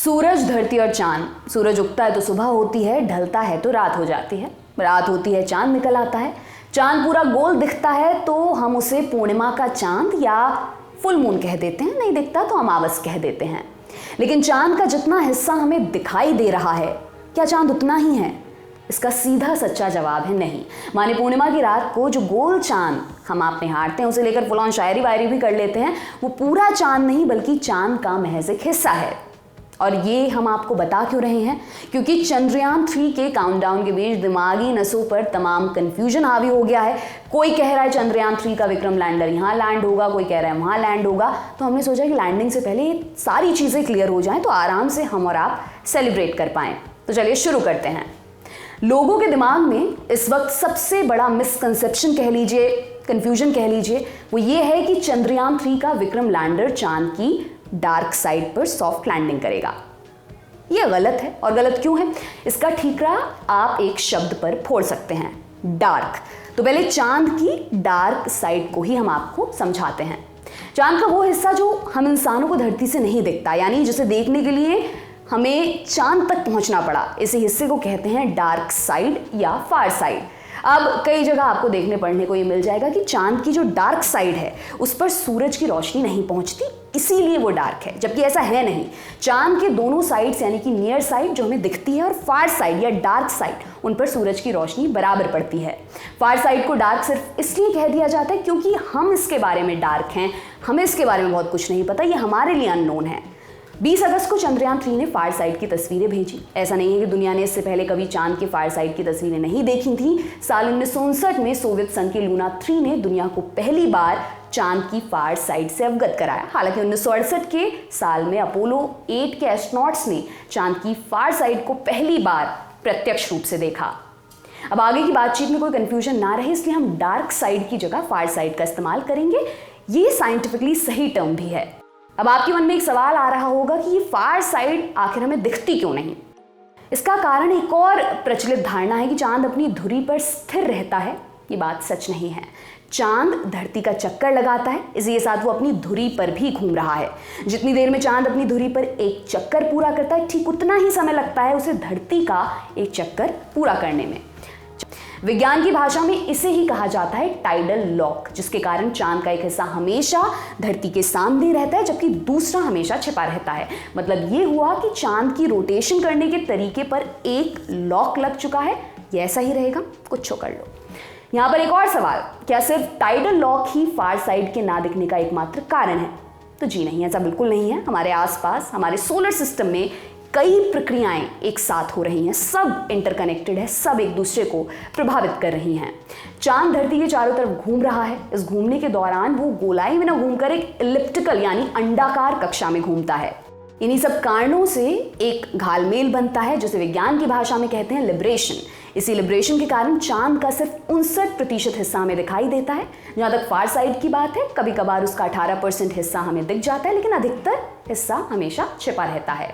सूरज, धरती और चांद। सूरज उगता है तो सुबह होती है, ढलता है तो रात हो जाती है, रात होती है चांद निकल आता है, चांद पूरा गोल दिखता है तो हम उसे पूर्णिमा का चांद या फुल मून कह देते हैं, नहीं दिखता तो अमावस कह देते हैं। लेकिन चांद का जितना हिस्सा हमें दिखाई दे रहा है, क्या चांद उतना ही है? इसका सीधा सच्चा जवाब है नहीं। माने पूर्णिमा की रात को जो गोल चांद हम आप निहारते हैं, उसे लेकर फुल ऑन शायरी वायरी भी कर लेते हैं, वो पूरा चांद नहीं बल्कि चांद का महज एक हिस्सा है। और ये हम आपको बता क्यों रहे हैं? क्योंकि चंद्रयान 3 के काउंटडाउन के बीच दिमागी नसों पर तमाम कंफ्यूजन हावी हो गया है। कोई कह रहा है चंद्रयान 3 का विक्रम लैंडर यहाँ लैंड होगा, कोई कह रहा है वहाँ लैंड होगा। तो हमने सोचा कि लैंडिंग से पहले ये सारी चीज़ें क्लियर हो जाएं तो आराम से हम और आप सेलिब्रेट कर पाएँ। तो चलिए शुरू करते हैं। लोगों के दिमाग में इस वक्त सबसे बड़ा मिसकंसेप्शन कह लीजिए, कंफ्यूजन कह लीजिए, वो ये है कि चंद्रयान 3 का विक्रम लैंडर चांद की डार्क साइड पर सॉफ्ट लैंडिंग करेगा। यह गलत है। और गलत क्यों है? इसका ठीकरा आप एक शब्द पर फोड़ सकते हैं, डार्क। तो पहले चांद की डार्क साइड को ही हम आपको समझाते हैं। चांद का वो हिस्सा जो हम इंसानों को धरती से नहीं दिखता, यानी जिसे देखने के लिए हमें चांद तक पहुंचना पड़ा, इसी हिस्से को कहते हैं डार्क साइड या फार साइड। अब कई जगह आपको देखने पढ़ने को ये मिल जाएगा कि चांद की जो डार्क साइड है उस पर सूरज की रोशनी नहीं पहुंचती, इसीलिए वो डार्क है, जबकि ऐसा है नहीं। चांद के दोनों साइड्स यानी कि नियर साइड जो हमें दिखती है और फार साइड या डार्क साइड, उन पर सूरज की रोशनी बराबर पड़ती है। फार साइड को डार्क सिर्फ इसलिए कह दिया जाता है क्योंकि हम इसके बारे में डार्क हैं, हमें इसके बारे में बहुत कुछ नहीं पता, ये हमारे लिए अननोन है। 20 अगस्त को चंद्रयान 3 ने फार साइड की तस्वीरें भेजी। ऐसा नहीं है कि दुनिया ने इससे पहले कभी चांद के फार साइड की तस्वीरें नहीं देखी थी। साल 1959 में सोवियत संघ के लूना 3 ने दुनिया को पहली बार चांद की फार साइड से अवगत कराया। हालांकि 1968 के साल में अपोलो 8 के एस्ट्रोनॉट्स ने चांद की फार साइड को पहली बार प्रत्यक्ष रूप से देखा। अब आगे की बातचीत में कोई कंफ्यूजन ना रहे, इसलिए हम डार्क साइड की जगह फार साइड का इस्तेमाल करेंगे। ये साइंटिफिकली सही टर्म भी है। अब आपके मन में एक सवाल आ रहा होगा कि ये फार साइड आखिर हमें दिखती क्यों नहीं? इसका कारण एक और प्रचलित धारणा है कि चांद अपनी धुरी पर स्थिर रहता है। ये बात सच नहीं है। चांद धरती का चक्कर लगाता है, इसी के साथ वो अपनी धुरी पर भी घूम रहा है। जितनी देर में चांद अपनी धुरी पर एक चक्कर पूरा करता है, ठीक उतना ही समय लगता है उसे धरती का एक चक्कर पूरा करने में। विज्ञान की भाषा में इसे ही कहा जाता है टाइडल लॉक, जिसके कारण चांद का एक हिस्सा हमेशा धरती के सामने रहता है जबकि दूसरा हमेशा छिपा रहता है। मतलब ये हुआ कि चांद की रोटेशन करने के तरीके पर एक लॉक लग चुका है। ये ऐसा ही रहेगा, कुछ कर लो। यहाँ पर एक और सवाल, क्या सिर्फ टाइडल लॉक ही फार साइड के ना दिखने का एकमात्र कारण है? तो जी नहीं, ऐसा बिल्कुल नहीं है। हमारे आसपास, हमारे सोलर सिस्टम में कई प्रक्रियाएं एक साथ हो रही हैं, सब इंटरकनेक्टेड है, सब एक दूसरे को प्रभावित कर रही हैं। चांद धरती के चारों तरफ घूम रहा है। इस घूमने के दौरान वो गोलाई में न घूमकर एक इलिप्टिकल यानी अंडाकार कक्षा में घूमता है। इन्हीं सब कारणों से एक घालमेल बनता है जिसे विज्ञान की भाषा में कहते हैं लिब्रेशन। इसी लिब्रेशन के कारण चांद का सिर्फ 59% हिस्सा हमें दिखाई देता है। जहां तक फार साइड की बात है, कभी कभार उसका 18% हिस्सा हमें दिख जाता है, लेकिन अधिकतर हिस्सा हमेशा छिपा रहता है।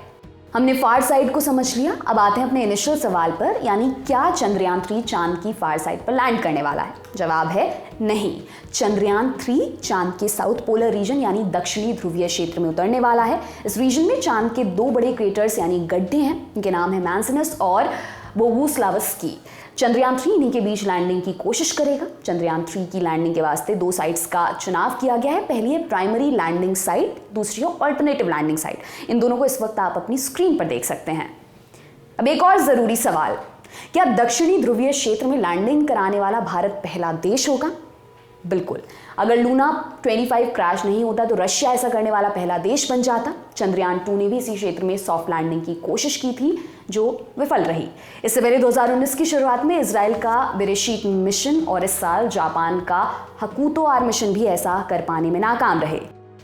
हमने फार साइड को समझ लिया। अब आते हैं अपने इनिशियल सवाल पर, यानी क्या चंद्रयान 3 चांद की फार साइड पर लैंड करने वाला है? जवाब है नहीं। चंद्रयान 3 चांद के साउथ पोलर रीजन यानी दक्षिणी ध्रुवीय क्षेत्र में उतरने वाला है। इस रीजन में चांद के 2 बड़े क्रेटर्स यानी गड्ढे हैं, इनके नाम है मैंसिनस और बोगुस्लावस्की। चंद्रयान 3 इन्हीं के बीच लैंडिंग की कोशिश करेगा। चंद्रयान 3 की लैंडिंग के वास्ते 2 साइट्स का चुनाव किया गया है। पहली है प्राइमरी लैंडिंग साइट, दूसरी है अल्टरनेटिव लैंडिंग साइट। इन दोनों को इस वक्त आप अपनी स्क्रीन पर देख सकते हैं। अब एक और जरूरी सवाल, क्या दक्षिणी ध्रुवीय क्षेत्र में लैंडिंग कराने वाला भारत पहला देश होगा? बिल्कुल। अगर लूना 25 क्रैश नहीं होता तो रशिया ऐसा करने वाला पहला देश बन जाता। चंद्रयान 2 ने भी इसी क्षेत्र में सॉफ्ट लैंडिंग की कोशिश की थी जो विफल रही। इससे पहले 2019 की शुरुआत में इजराइल का बेरेशीत मिशन और इस साल जापान का हकुतो आर मिशन भी ऐसा कर पाने में नाकाम रहे।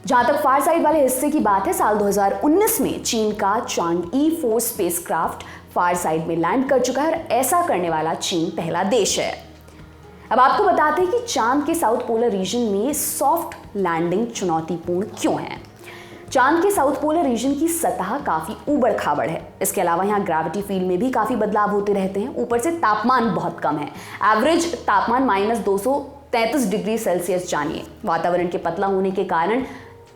जहां तक फार साइड वाले हिस्से की बात है, साल 2019 में चीन का चांगई 4 स्पेसक्राफ्ट फार साइड में लैंड कर चुका है और ऐसा करने वाला चीन पहला देश है। अब आपको बताते हैं कि चांद के साउथ पोलर रीजन में सॉफ्ट लैंडिंग चुनौतीपूर्ण क्यों है। चांद के साउथ पोलर रीजन की सतह काफी ऊबड़ खाबड़ है। इसके अलावा यहाँ ग्रेविटी फील्ड में भी काफी बदलाव होते रहते हैं। ऊपर से तापमान बहुत कम है, एवरेज तापमान -233 डिग्री सेल्सियस जानिए। वातावरण के पतला होने के कारण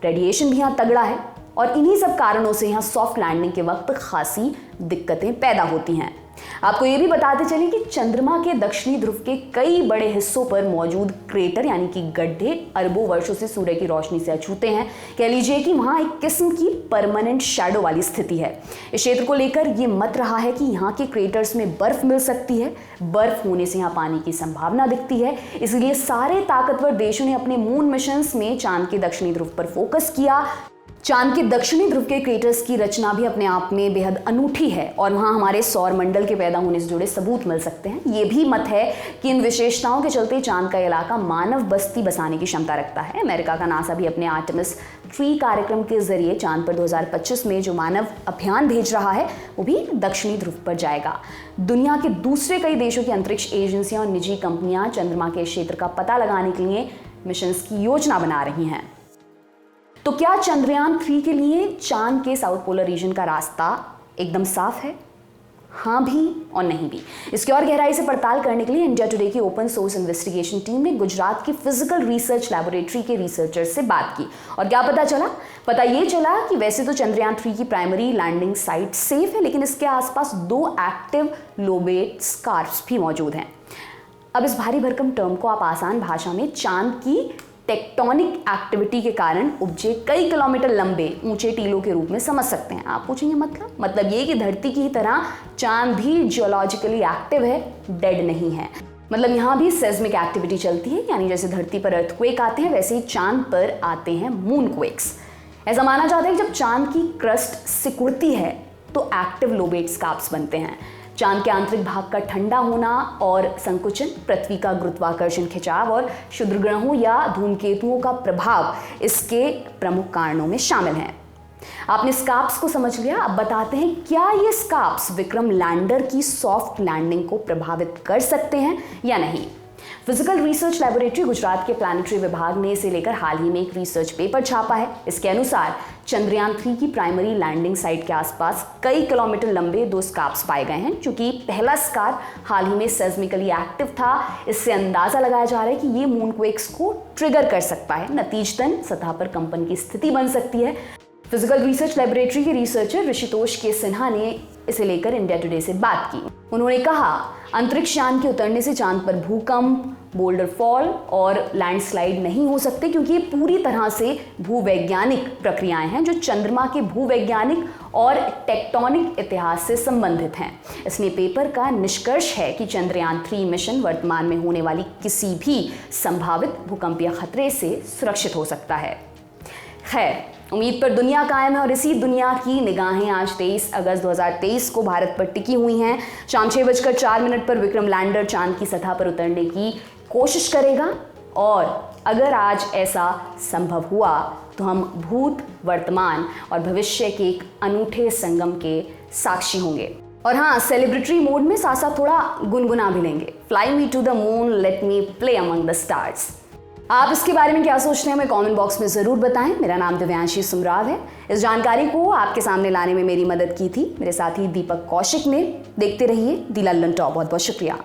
रेडिएशन भी यहाँ तगड़ा है। और इन्हीं सब कारणों से यहाँ सॉफ्ट लैंडिंग के वक्त खासी दिक्कतें पैदा होती हैं। आपको ये भी बताते चलें कि चंद्रमा के दक्षिणी ध्रुव के कई बड़े हिस्सों पर मौजूद क्रेटर यानी कि गड्ढे अरबों वर्षों से सूर्य की रोशनी से अछूते हैं। कह लीजिए कि वहाँ एक किस्म की परमानेंट शैडो वाली स्थिति है। इस क्षेत्र को लेकर ये मत रहा है कि यहाँ के क्रेटर्स में बर्फ मिल सकती है। बर्फ होने से यहाँ पानी की संभावना दिखती है। इसलिए सारे ताकतवर देशों ने अपने मून मिशंस में चांद के दक्षिणी ध्रुव पर फोकस किया। चांद के दक्षिणी ध्रुव के क्रेटर्स की रचना भी अपने आप में बेहद अनूठी है और वहाँ हमारे सौर मंडल के पैदा होने से जुड़े सबूत मिल सकते हैं। ये भी मत है कि इन विशेषताओं के चलते चांद का इलाका मानव बस्ती बसाने की क्षमता रखता है। अमेरिका का नासा भी अपने आर्टेमिस 3 कार्यक्रम के जरिए चांद पर 2025 में जो मानव अभियान भेज रहा है वो भी दक्षिणी ध्रुव पर जाएगा। दुनिया के दूसरे कई देशों की अंतरिक्ष एजेंसियां और निजी कंपनियां चंद्रमा के क्षेत्र का पता लगाने के लिए मिशंस की योजना बना रही हैं। तो क्या चंद्रयान 3 के लिए चांद के साउथ पोलर रीजन का रास्ता एकदम साफ है? हाँ भी और नहीं भी। इसकी और गहराई से पड़ताल करने के लिए इंडिया टुडे की ओपन सोर्स इन्वेस्टिगेशन टीम ने गुजरात की फिजिकल रिसर्च लैबोरेटरी के रिसर्चर्स से बात की। और क्या पता चला? पता ये चला कि वैसे तो चंद्रयान 3 की प्राइमरी लैंडिंग साइट सेफ है, लेकिन इसके आसपास 2 एक्टिव लोबेट स्कार्प्स भी मौजूद हैं। अब इस भारी भरकम टर्म को आप आसान भाषा में चांद की टेक्टोनिक एक्टिविटी के कारण उपजे कई किलोमीटर लंबे ऊंचे टीलों के रूप में समझ सकते हैं। आप पूछेंगे मतलब ये कि धरती की तरह चांद भी जियोलॉजिकली एक्टिव है, डेड नहीं है। मतलब यहाँ भी सेस्मिक एक्टिविटी चलती है, यानी जैसे धरती पर अर्थक्वेक आते हैं वैसे ही चांद पर आते हैं मूनक्वेक्स। ऐसा माना जाता है कि जब चांद की क्रस्ट सिकुड़ती है तो एक्टिव लोबेट स्कार्प्स बनते हैं। चांद के आंतरिक भाग का ठंडा होना और संकुचन, पृथ्वी का गुरुत्वाकर्षण खिंचाव और क्षुद्र ग्रहों या धूमकेतुओं का प्रभाव इसके प्रमुख कारणों में शामिल हैं। आपने स्कार्प्स को समझ लिया। अब बताते हैं क्या ये स्कार्प्स विक्रम लैंडर की सॉफ्ट लैंडिंग को प्रभावित कर सकते हैं या नहीं। फिजिकल रिसर्च लैबोरेटरी गुजरात के प्लानिटरी विभाग ने इसे लेकर हाल ही में एक रिसर्च पेपर छापा है। इसके अनुसार चंद्रयान 3 की प्राइमरी लैंडिंग साइट के आसपास कई किलोमीटर लंबे 2 स्कार्प्स पाए गए हैं। चूंकि पहला स्कार्प हाल ही में सेस्मिकली एक्टिव था, इससे अंदाजा लगाया जा रहा है कि ये मूनक्वेक्स को ट्रिगर कर सकता है। नतीजतन सतह पर कंपन की स्थिति बन सकती है। फिजिकल रिसर्च लैबोरेटरी के रिसर्चर ऋषितोष के सिन्हा ने इसे लेकर इंडिया टुडे से बात की। उन्होंने कहा, अंतरिक्ष यान के उतरने से चांद पर भूकंप, बोल्डर फॉल और लैंडस्लाइड नहीं हो सकते, क्योंकि ये पूरी तरह से भूवैज्ञानिक प्रक्रियाएं हैं जो चंद्रमा के भूवैज्ञानिक और टेक्टोनिक इतिहास से संबंधित हैं। इसलिए पेपर का निष्कर्ष है कि चंद्रयान 3 मिशन वर्तमान में होने वाली किसी भी संभावित भूकंपीय खतरे से सुरक्षित हो सकता है। खैर, उम्मीद पर दुनिया कायम है और इसी दुनिया की निगाहें आज 23 अगस्त 2023 को भारत पर टिकी हुई हैं। शाम 6:04 पर विक्रम लैंडर चांद की सतह पर उतरने की कोशिश करेगा और अगर आज ऐसा संभव हुआ तो हम भूत, वर्तमान और भविष्य के एक अनूठे संगम के साक्षी होंगे। और हाँ, सेलिब्रेटरी मोड में साथ साथ थोड़ा गुनगुना भी लेंगे। Fly me to the moon, let me play among the stars. आप इसके बारे में क्या सोचते हैं हमें कमेंट बॉक्स में ज़रूर बताएं। मेरा नाम दिव्यांशी सुमराव है। इस जानकारी को आपके सामने लाने में मेरी मदद की थी मेरे साथी दीपक कौशिक ने। देखते रहिए दी लल्लन टॉप। बहुत बहुत शुक्रिया।